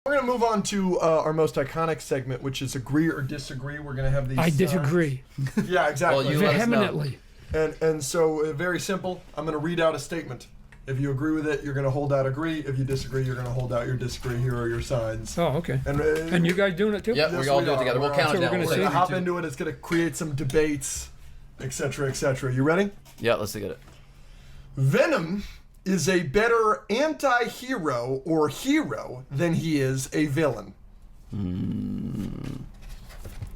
We're going to move on to our most iconic segment, which is agree or disagree. We're going to have these. I disagree. Yeah, exactly. Well, you let us know. Vehemently. And so, very simple. I'm going to read out a statement. If you agree with it, you're going to hold out agree. If you disagree, you're going to hold out your disagree. Here are your signs. Oh, okay. And And you guys doing it too? Yep, Yes, we all we do it are. together. We'll We're count also it down. gonna we're say- going to hop into it. It's going to create some debates, etc., etc. You ready? Yeah, let's get it. Venom is a better anti-hero or hero than he is a villain.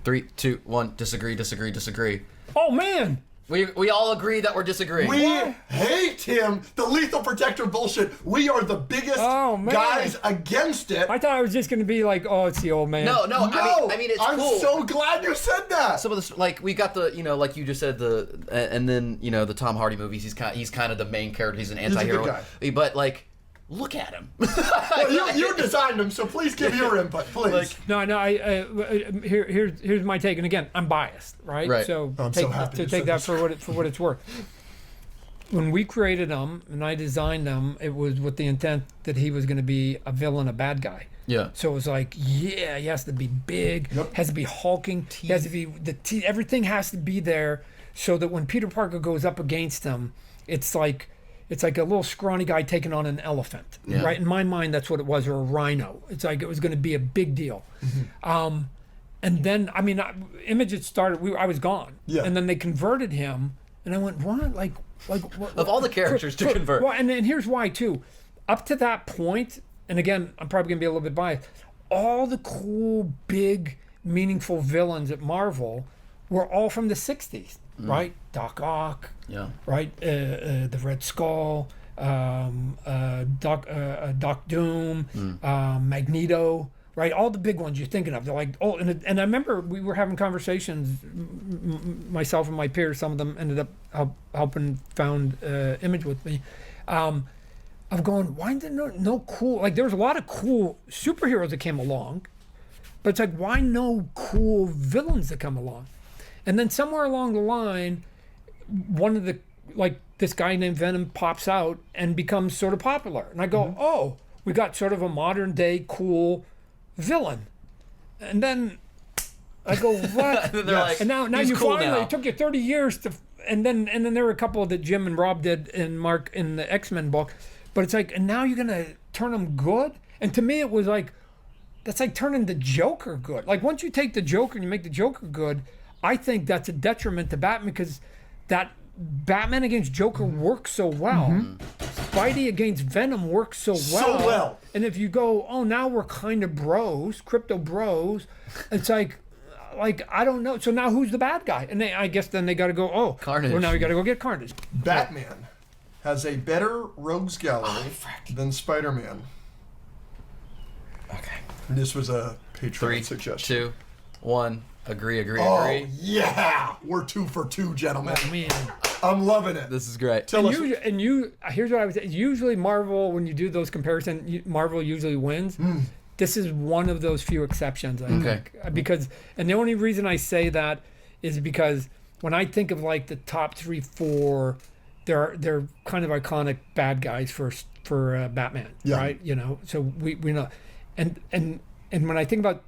3, 2, 1. Disagree. Oh man. We all agree that we're disagreeing. We hate him. The lethal protector bullshit. We are the biggest Oh, man. guys against it. I thought it was just gonna be like, oh, it's the old man. No. No, I mean, it's I'm cool. so glad you said that. Some of this, like we got the, like you just said, and then the Tom Hardy movies. He's kind of the main character. He's an a good anti-hero. guy. But like, look at him. Well, you designed him, so please give your input, please. No. Here's my take, and again, I'm biased, right? Right. So I'm so happy you take said that this. for what it's worth. When we created him and I designed him, it was with the intent that he was going to be a villain, a bad guy. Yeah. So it was like, yeah, he has to be big, Yep. has to be hulking, he has to be everything has to be there, so that when Peter Parker goes up against him, it's like a little scrawny guy taking on an elephant, Yeah. right? In my mind, that's what it was, or a rhino. It's like it was going to be a big deal. And then, I mean, Image had started. I was gone, Yeah. and then they converted him, and I went, what? Like what? Of all the characters to convert. Well, and here's why too. Up to that point, and again, I'm probably gonna be a little bit biased. All the cool, big, meaningful villains at Marvel were all from the '60s, right? Doc Ock, Yeah. right? The Red Skull, Doc Doom, Magneto, right? All the big ones you're thinking of. They're like, oh, and I remember we were having conversations, myself and my peers. Some of them ended up helping found Image with me. Of going, why didn't no cool? Like there was a lot of cool superheroes that came along, but it's like, why no cool villains that come along? And then somewhere along the line, one of the, like this guy named Venom pops out and becomes sort of popular. And I go, oh, we got sort of a modern day cool villain. And then I go, what? And they're like, and now he's you cool finally, now. it took you 30 years to, and then there were a couple that Jim and Rob did and Mark in the X-Men book. But it's like, and now you're going to turn them good? And to me, it was like, that's like turning the Joker good. Like once you take the Joker and you make the Joker good, I think that's a detriment to Batman, because that Batman against Joker works so well. Spidey against Venom works so well. And if you go, oh, now we're kind of bros, crypto bros, it's like I don't know. So now who's the bad guy? And I guess then they got to go, oh, Carnage. well, now we got to go get Carnage. Batman has a better rogues gallery than Spider-Man. Okay. This was a Patreon 3, suggestion. 2, 1. Agree. Oh, yeah. We're 2 for 2, gentlemen. Man. I'm loving it. This is great. Tell us. Here's what I would say. Usually Marvel, when you do those comparisons, Marvel usually wins. This is one of those few exceptions, I think. Because, and the only reason I say that is because when I think of like the top 3, 4, they're kind of iconic bad guys for Batman, right? So we know, and when I think about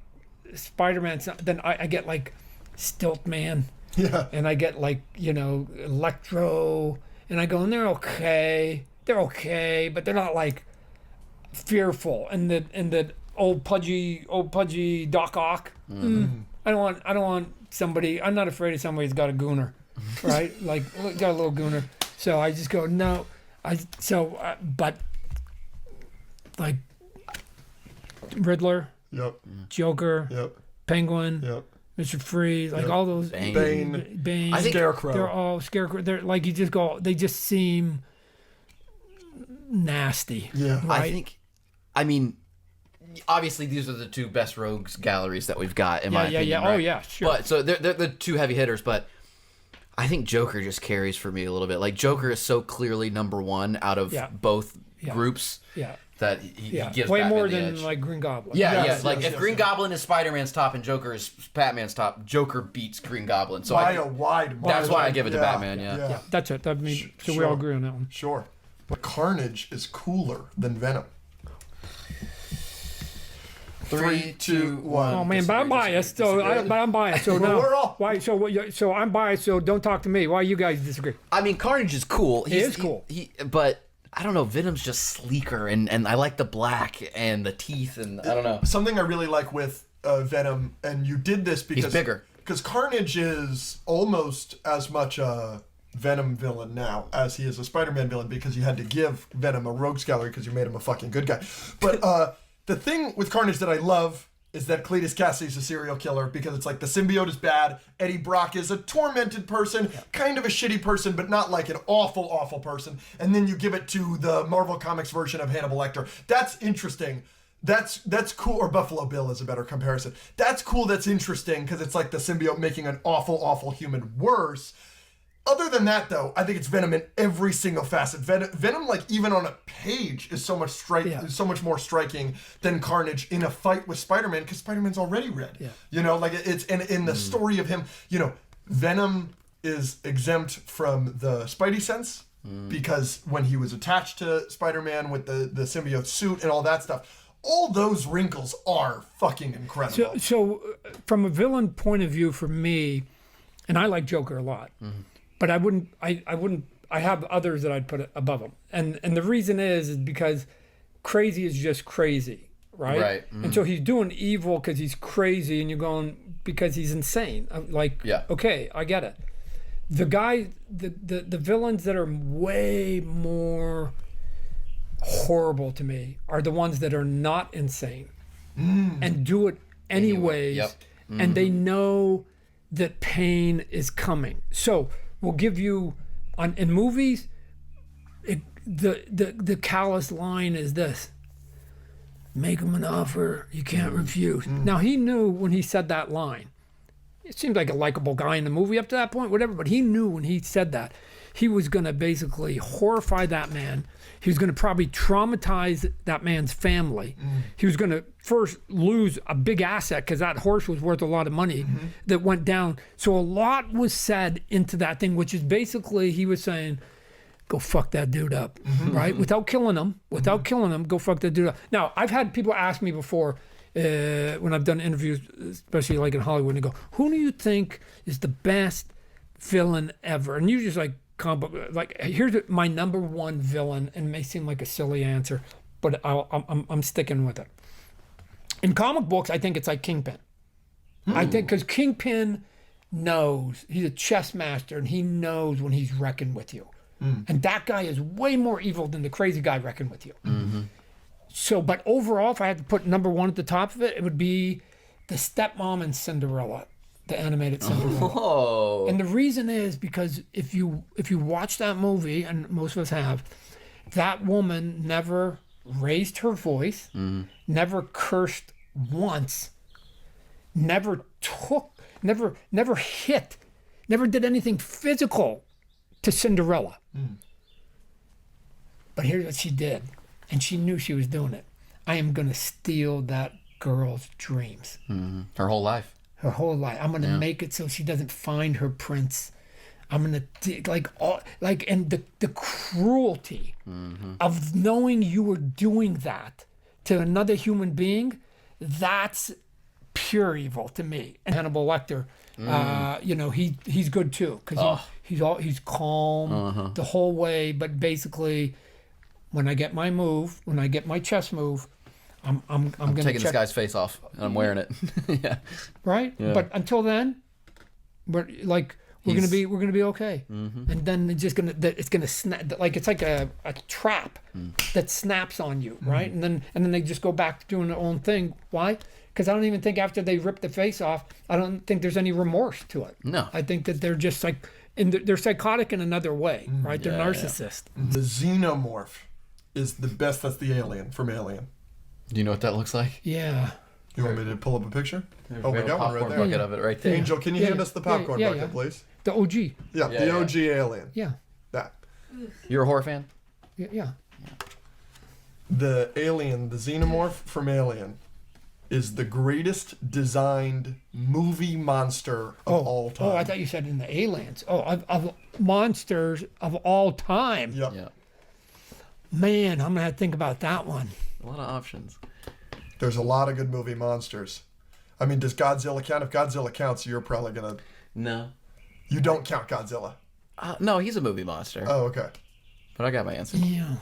Spider-Man, then I get like Stilt Man, and I get like Electro, and I go, and they're okay, but they're not like fearful. And the old pudgy Doc Ock. I don't want somebody. I'm not afraid of somebody who's got a gooner, right? Like got a little gooner. So I just go no. But like Riddler. Yep. Joker, Yep. Penguin, Yep. Mr. Freeze, like Yep. all those. Bane. I think Scarecrow. They're all Scarecrow. They're like, you just go, they just seem nasty. Yeah. Right? I mean, obviously these are the 2 best rogues galleries that we've got, in my opinion. Yeah. Right? Oh, yeah, sure. But so they're the 2 heavy hitters, but I think Joker just carries for me a little bit. Like Joker is so clearly number 1 out of both groups. Yeah. That he gives way Batman more the than edge. like Green Goblin. Like if Green Goblin is Spider-Man's top and Joker is Batman's top, Joker beats Green Goblin. So By a wide margin. that's why I give it to Batman. Yeah. Yeah, that's it. That means, so we Sure. all agree on that one. Sure. But Carnage is cooler than Venom. 3, 2, 1. Oh man, but I'm biased. So I'm biased. So no. We're all. Why? So I'm biased. So don't talk to me. Why you guys disagree? I mean, Carnage is cool. He is cool. But I don't know. Venom's just sleeker, and I like the black and the teeth, and I don't know. Something I really like with Venom, and you did this because he's bigger. Because Carnage is almost as much a Venom villain now as he is a Spider-Man villain, because you had to give Venom a rogues gallery because you made him a fucking good guy. But the thing with Carnage that I love is that Cletus Cassidy's a serial killer, because it's like the symbiote is bad, Eddie Brock is a tormented person, kind of a shitty person, but not like an awful, awful person. And then you give it to the Marvel Comics version of Hannibal Lecter. That's interesting. That's cool. Or Buffalo Bill is a better comparison. That's cool. That's interesting, because it's like the symbiote making an awful, awful human worse. Other than that, though, I think it's Venom in every single facet. Venom, like, even on a page, is so much so much more striking than Carnage in a fight with Spider-Man, because Spider-Man's already red. Yeah. You know, like, it's and in the story of him, you know, Venom is exempt from the Spidey sense, because when he was attached to Spider-Man with the symbiote suit and all that stuff, all those wrinkles are fucking incredible. So from a villain point of view, for me, and I like Joker a lot, but I wouldn't. I have others that I'd put above him, and the reason is because crazy is just crazy, right? Right. And so he's doing evil because he's crazy, and you're going because he's insane. Okay, I get it. The villains that are way more horrible to me are the ones that are not insane and do it anyways, and they know that pain is coming. So we'll give you in movies, the callous line is this: make him an offer you can't refuse. Now, he knew when he said that line, it seemed like a likable guy in the movie up to that point, whatever, but he knew when he said that, he was going to basically horrify that man. He was going to probably traumatize that man's family. He was going to first lose a big asset, because that horse was worth a lot of money that went down. So a lot was said into that thing, which is basically he was saying, go fuck that dude up, right? Without killing him, go fuck that dude up. Now, I've had people ask me before, when I've done interviews, especially like in Hollywood, and they go, who do you think is the best villain ever? And you just like, here's my number one villain, and it may seem like a silly answer, but I'm sticking with it. In comic books, I think it's like Kingpin. I think because Kingpin knows, he's a chess master, and he knows when he's reckoned with you. And that guy is way more evil than the crazy guy reckoned with you. So, but overall, if I had to put number one at the top of it, it would be the stepmom in Cinderella. The animated Cinderella. Oh. And the reason is because if you watch that movie, and most of us have, that woman never raised her voice, never cursed once, never hit, never did anything physical to Cinderella. But here's what she did, and she knew she was doing it. I am going to steal that girl's dreams. Her whole life. Her whole life. I'm gonna make it so she doesn't find her prince. I'm gonna and the cruelty of knowing you were doing that to another human being, that's pure evil to me. And Hannibal Lecter, you know, he's good too, because he's calm the whole way, but basically, when I get my move, when I get my chess move, I'm gonna taking this guy's face off, and I'm wearing it. Yeah. Right. Yeah. But until then, we're gonna be okay. And then it's gonna snap, like it's like a trap that snaps on you, right? And then they just go back to doing their own thing. Why? Because I don't even think after they rip the face off, I don't think there's any remorse to it. No. I think that they're just like, they're psychotic in another way, right? They're narcissists. The xenomorph is the best. That's the alien from Alien. Do you know what that looks like? Yeah. You want me to pull up a picture? We got one right there. Bucket of it right there. Angel, can you hand us the popcorn bucket, please? The OG. Yeah, the OG Alien. Yeah. That. You're a horror fan? Yeah. The Alien, the xenomorph from Alien, is the greatest designed movie monster of all time. Oh, I thought you said in the Aliens. Oh, of monsters of all time. Yep. Yeah. Man, I'm gonna have to think about that one. A lot of options. There's a lot of good movie monsters. I mean, does Godzilla count? If Godzilla counts, you're probably gonna. No. You don't count Godzilla. No, he's a movie monster. Oh, okay. But I got my answer. Yeah.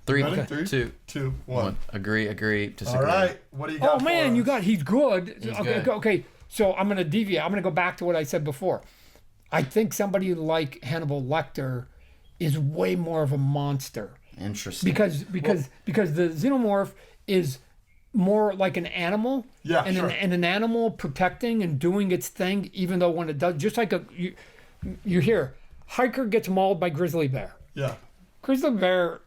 3, Ready? 2, 2, 1. Agree, disagree. All right. What do you got? Oh man, he's good. He's okay, good. okay. So I'm gonna deviate. I'm gonna go back to what I said before. I think somebody like Hannibal Lecter is way more of a monster. Interesting. Because the xenomorph is more like an animal. Yeah, and sure. an animal protecting and doing its thing, even though when it does, just like you hear, hiker gets mauled by grizzly bear. Yeah. Grizzly bear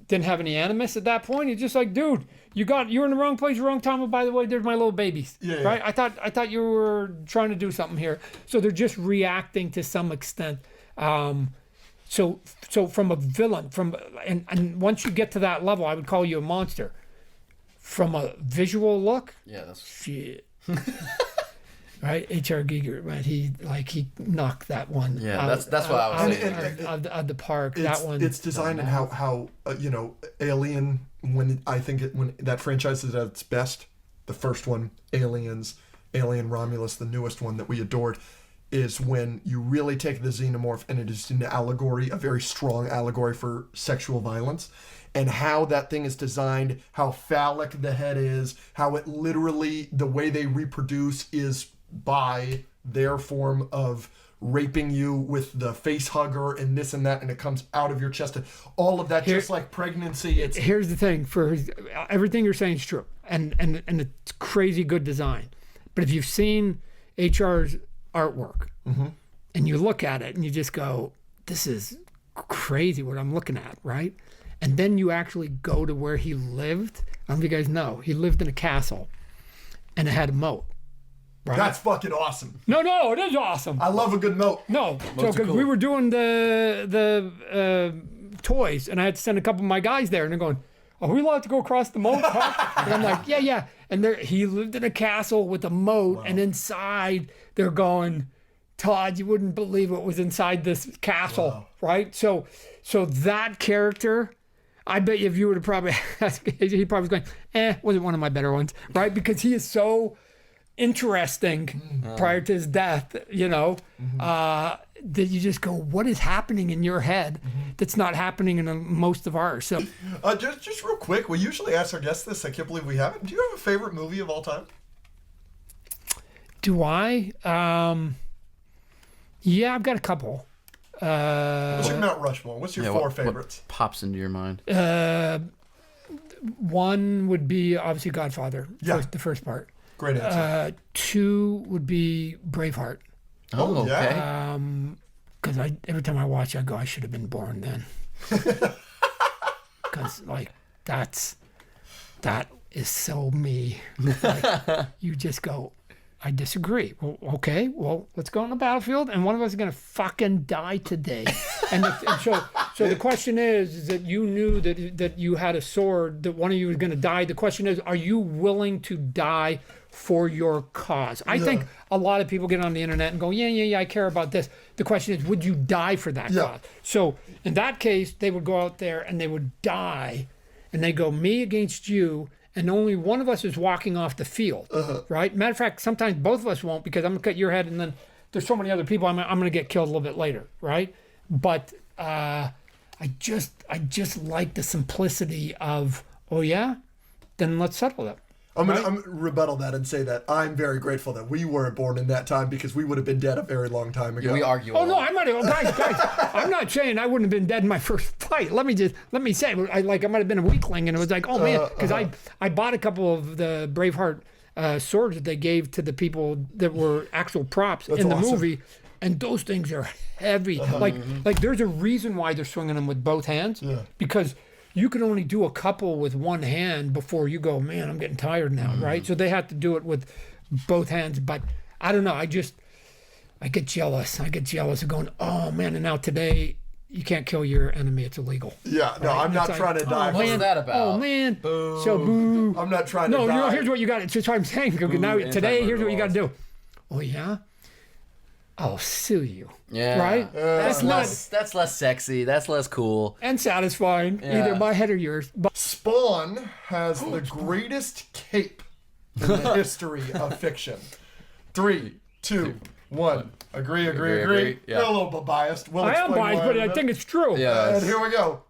didn't have any animus at that point. He's just like, dude, you're in the wrong place, wrong time. And by the way, there's my little babies. Yeah, right? yeah. I thought you were trying to do something here. So they're just reacting to some extent. So from a villain, and once you get to that level, I would call you a monster. From a visual look, yeah, that's shit. Right, H.R. Giger, man, he knocked that one. Yeah, out, that's what I was saying. Of the park. That one. It's designed and how Alien, when that franchise is at its best, the first one, Aliens, Alien Romulus, the newest one that we adored, is when you really take the xenomorph and it is an allegory, a very strong allegory for sexual violence, and how that thing is designed, how phallic the head is, how it literally, the way they reproduce is by their form of raping you with the face hugger and this and that, and it comes out of your chest, and all of that, just like pregnancy. Here's the thing: everything you're saying is true, and it's crazy good design. But if you've seen HR's artwork, and you look at it and you just go, "This is crazy what I'm looking at," right? And then you actually go to where he lived. I don't know if you guys know, he lived in a castle, and it had a moat. Right? That's fucking awesome. No, it is awesome. I love a good moat. No, so because we were doing the toys, and I had to send a couple of my guys there, and they're going, "Are we allowed to go across the moat?" And I'm like, yeah. And he lived in a castle with a moat, and inside they're going, "Todd, you wouldn't believe what was inside this castle," right? So that character, I bet if you would have probably asked, he probably was going, wasn't one of my better ones, right? Because he is so interesting prior to his death, that you just go, what is happening in your head that's not happening in most of ours? So just real quick, we usually ask our guests this. I can't believe we haven't. Do you have a favorite movie of all time? Do I? Yeah, I've got a couple. What's your Mount Rushmore? What's your 4 favorites? What pops into your mind? One would be obviously Godfather. Yeah. The first part. Great answer. 2 would be Braveheart. Oh, okay. Yeah. Because every time I watch, I go, I should have been born then. Because that is so me. Like, you just go, I disagree. Well, okay, let's go on the battlefield, and one of us is gonna fucking die today. and so the question is that you knew that you had a sword, that one of you was gonna die. The question is, are you willing to die for your cause? I think a lot of people get on the internet and go, yeah, I care about this. The question is, would you die for that cause? So in that case, they would go out there and they would die, and they go, me against you. And only one of us is walking off the field, right? Matter of fact, sometimes both of us won't, because I'm gonna cut your head, and then there's so many other people I'm gonna get killed a little bit later, right? But I just like the simplicity of, oh yeah, then let's settle it. I'm gonna rebuttal that and say that I'm very grateful that we weren't born in that time, because we would have been dead a very long time ago. Yeah, we argue. Oh no, I might have, guys. I'm not saying I wouldn't have been dead in my first fight. Let me say, I might have been a weakling, and it was like, oh man, because I bought a couple of the Braveheart swords that they gave to the people that were actual props in the movie, and those things are heavy. Like there's a reason why they're swinging them with both hands, because you can only do a couple with one hand before you go, man, I'm getting tired now, right? So they have to do it with both hands. But I don't know, I get jealous. I get jealous of going, oh man, and now today you can't kill your enemy, it's illegal. Yeah, no, right? I'm not trying to die. What's that about? Oh man. Boo. So boo. I'm not trying to die. No, here's what you got. It's just what I'm saying. Now today, here's what you got to do. Oh yeah? I'll sue you. Yeah. Right? That's less sexy. That's less cool. And satisfying. Yeah. Either my head or yours. But Spawn has the greatest cape in the history of fiction. 3, 2, 1. Agree. Yeah. You're a little bit biased. We'll I am explain biased, why but in a I minute. think it's true. Yeah. And here we go.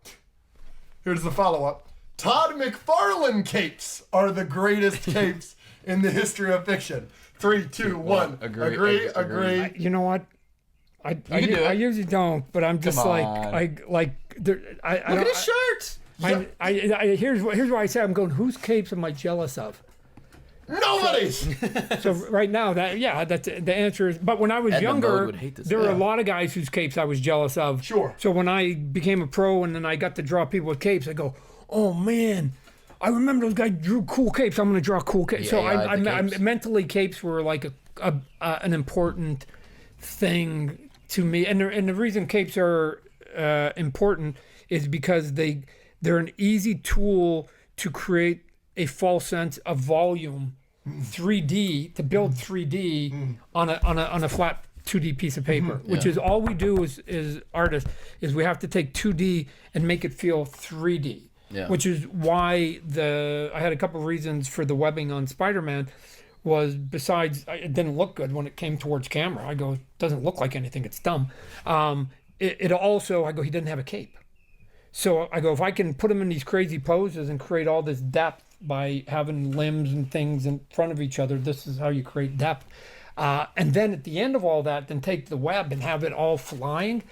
Here's the follow-up. Todd McFarlane capes are the greatest capes in the history of fiction. 3, 2, 1. Agree. You know what? I can do it. I usually don't, but I'm just Come like on. I Look at his shirt. here's why I say I'm going. Whose capes am I jealous of? Nobody's. So right now, that's the answer is. But when I was Edna Mode younger, would hate this. there were a lot of guys whose capes I was jealous of. Sure. So when I became a pro and then I got to draw people with capes, I go, oh man, I remember those guys drew cool capes. I'm going to draw cool capes. Yeah, So yeah, I the capes. mentally capes were like an important thing to me, and the reason capes are important is because they're an easy tool to create a false sense of volume, 3D, to build 3D on a flat 2D piece of paper, which is all we do as artists is we have to take 2D and make it feel 3D. Yeah. Which is why I had a couple of reasons for the webbing on Spider-Man was besides it didn't look good when it came towards camera. I go, it doesn't look like anything, it's dumb. It also, I go, he didn't have a cape. So I go, if I can put him in these crazy poses and create all this depth by having limbs and things in front of each other, this is how you create depth. And then at the end of all that, then take the web and have it all flying,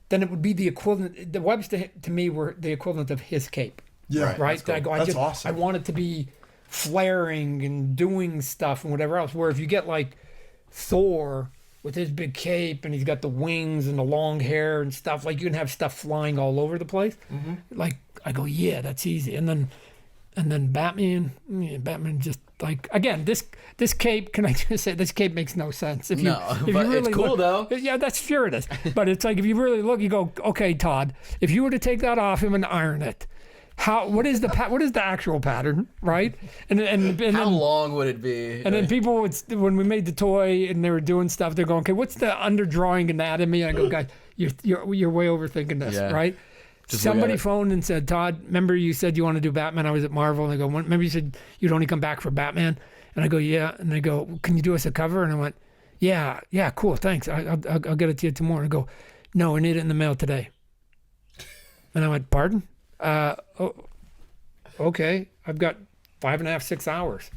then it would be the equivalent. The webs to me were the equivalent of his cape. Yeah. Right? Cool. I go, That's awesome. I want it to be flaring and doing stuff and whatever else. Where if you get like Thor with his big cape and he's got the wings and the long hair and stuff, like you can have stuff flying all over the place. Like I go, yeah, that's easy. And then Batman just like, again, this cape, can I just say this cape makes no sense. If It's cool though. Yeah, that's sure it is. But it's like if you really look, you go, okay, Todd, if you were to take that off him and iron it, what is the actual pattern, right? And How long would it be? and then people would, when we made the toy and they were doing stuff, they're going, okay, what's the underdrawing anatomy? And I go, guys, you're way overthinking this, Yeah. right? Just look Somebody at it. phoned and said, Todd, remember you said you want to do Batman? I was at Marvel, and they go, remember you said you'd only come back for Batman? And I go, yeah. And they go, can you do us a cover? And I went, yeah, cool, thanks. I'll get it to you tomorrow. And I go, no, I need it in the mail today. And I went, pardon? Okay, I've got 5.5, 6 hours,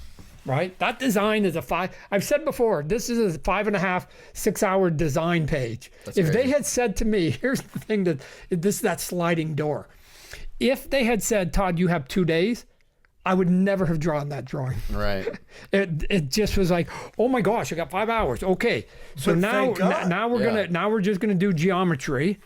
right? That design is I've said before, this is a 5.5, 6 hour design page. That's if they crazy. had said to me, here's the thing that sliding door. If they had said, Todd, you have 2 days, I would never have drawn that drawing. Right. It just was like, oh my gosh, I got 5 hours. Okay, so But now thank God. now we're just gonna do geometry,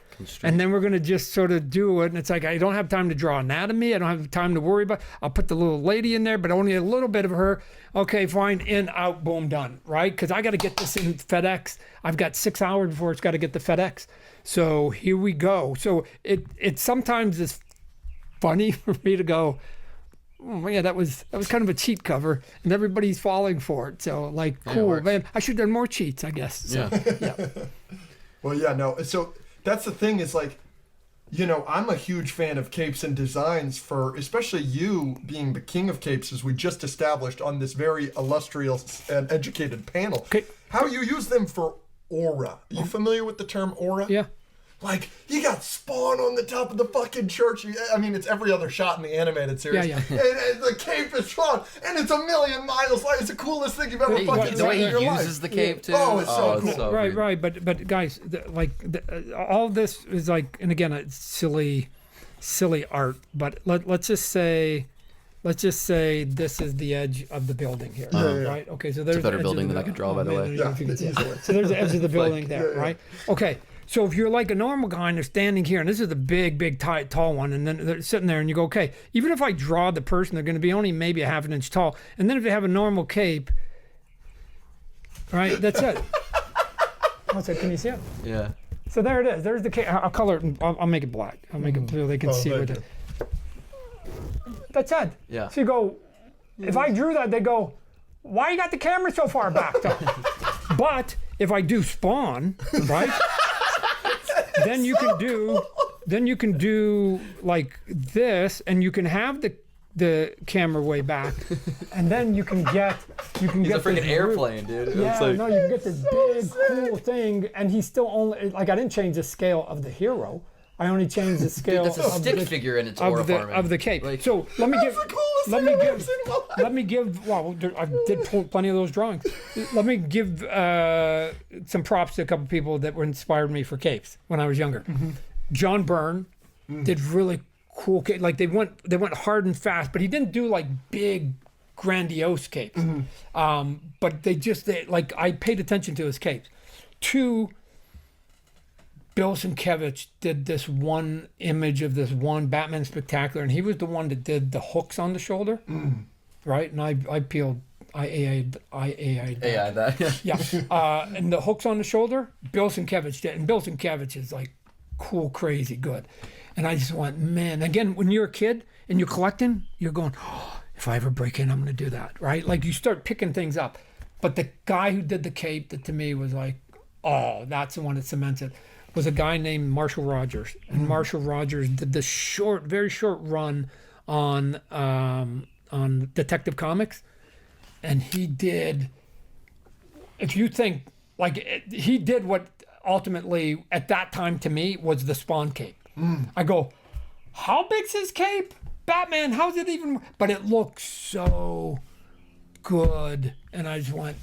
and then we're gonna just sort of do it. And it's like I don't have time to draw anatomy. I don't have time to worry about. I'll put the little lady in there, but only a little bit of her. Okay, fine, in, out, boom, done. Right? Because I got to get this in FedEx. I've got 6 hours before it's got to get to FedEx. So here we go. So it sometimes is funny for me to go, oh yeah, that was kind of a cheat cover, and everybody's falling for it. So like, cool, man. I should have done more cheats, I guess. So, yeah. Well, yeah, no. So that's the thing is like, you know, I'm a huge fan of capes and designs for, especially you being the king of capes, as we just established on this very illustrious and educated panel. Okay. How you use them for aura. Are you familiar with the term aura? Yeah. Like, you got Spawn on the top of the fucking church. I mean, it's every other shot in the animated series. Yeah. And the cape is Spawn, and it's a million miles long. It's the coolest thing you've ever fucking The seen way in your he life. uses the cape too. Oh, it's so cool. Right. But guys, all this is like, and again, it's silly art. But let's just say this is the edge of the building here, right? Okay, so there's It's a better the edge building of than I could draw, by the way. Yeah. So there's the edge of the building there, right? Okay. So if you're like a normal guy and they're standing here, and this is the big, tall one, and then they're sitting there, and you go, okay, even if I draw the person, they're going to be only maybe a half an inch tall. And then if they have a normal cape, right, that's it. What's that? Can you see it? Yeah. So there it is. There's the cape. I'll color it, and I'll make it black. I'll make it so they can see what thank it. That's it. Yeah. So you go, if I drew that, they go, why you got the camera so far back though? But if I do Spawn, right? then you can do like this, and you can have the camera way back, and then you can get He's a freaking airplane, dude. Yeah, no, you can get this big cool thing, and he's still only like, I didn't change the scale of the hero. I only changed the scale. Dude, that's a stick figure, and it's horrifying. Of the cape. Like, so let me give. Well, I did pull plenty of those drawings. Let me give some props to a couple people that were inspired me for capes when I was younger. Mm-hmm. John Byrne did really cool cape. Like they went hard and fast, but he didn't do like big, grandiose capes. Mm-hmm. But they I paid attention to his capes. Two. Bill Sienkiewicz did this one image of this one Batman Spectacular, and he was the one that did the hooks on the shoulder, right? And I AI'd that. Yeah. And the hooks on the shoulder, Bill Sienkiewicz did. And Bill Sienkiewicz is like cool, crazy good. And I just went, man, again, when you're a kid and you're collecting, you're going, oh, if I ever break in, I'm going to do that, right? Like you start picking things up. But the guy who did the cape that to me was like, oh, that's the one that cements it, was a guy named Marshall Rogers. And Marshall Rogers did this very short run on Detective Comics. And he did, if you think, he did what ultimately, at that time to me, was the Spawn cape. I go, how big's his cape? Batman, how's it even? But it looks so good. And I just went,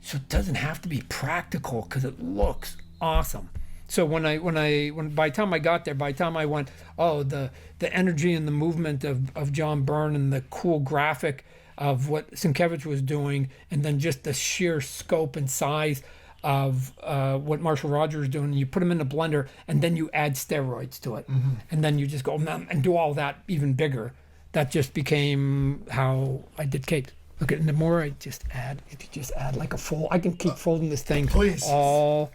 so it doesn't have to be practical because it looks awesome. So by the time I got there, by the time I went, oh, the energy and the movement of John Byrne and the cool graphic of what Sienkiewicz was doing, and then just the sheer scope and size of what Marshall Rogers was doing, and you put them in the blender, and then you add steroids to it, and then you just go and do all that even bigger. That just became how I did capes. Look at, and the more I just add, if you just add like a fold, I can keep folding this thing all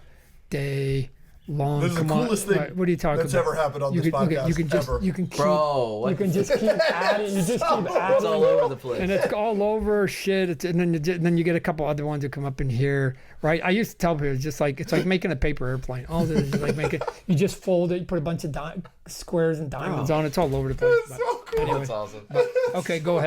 day long. This is the coolest thing what are you talking that's about? ever happened on this podcast. You can just, ever. you can keep, Bro, you can just keep adding. You just keep adding. It's all over the place. And it's all over shit. And then you get a couple other ones that come up in here, right? I used to tell people it's like making a paper airplane. All this is like making. You just fold it. You put a bunch of squares and diamonds on. It's all over the place. That's so cool. That's awesome. Okay, go ahead.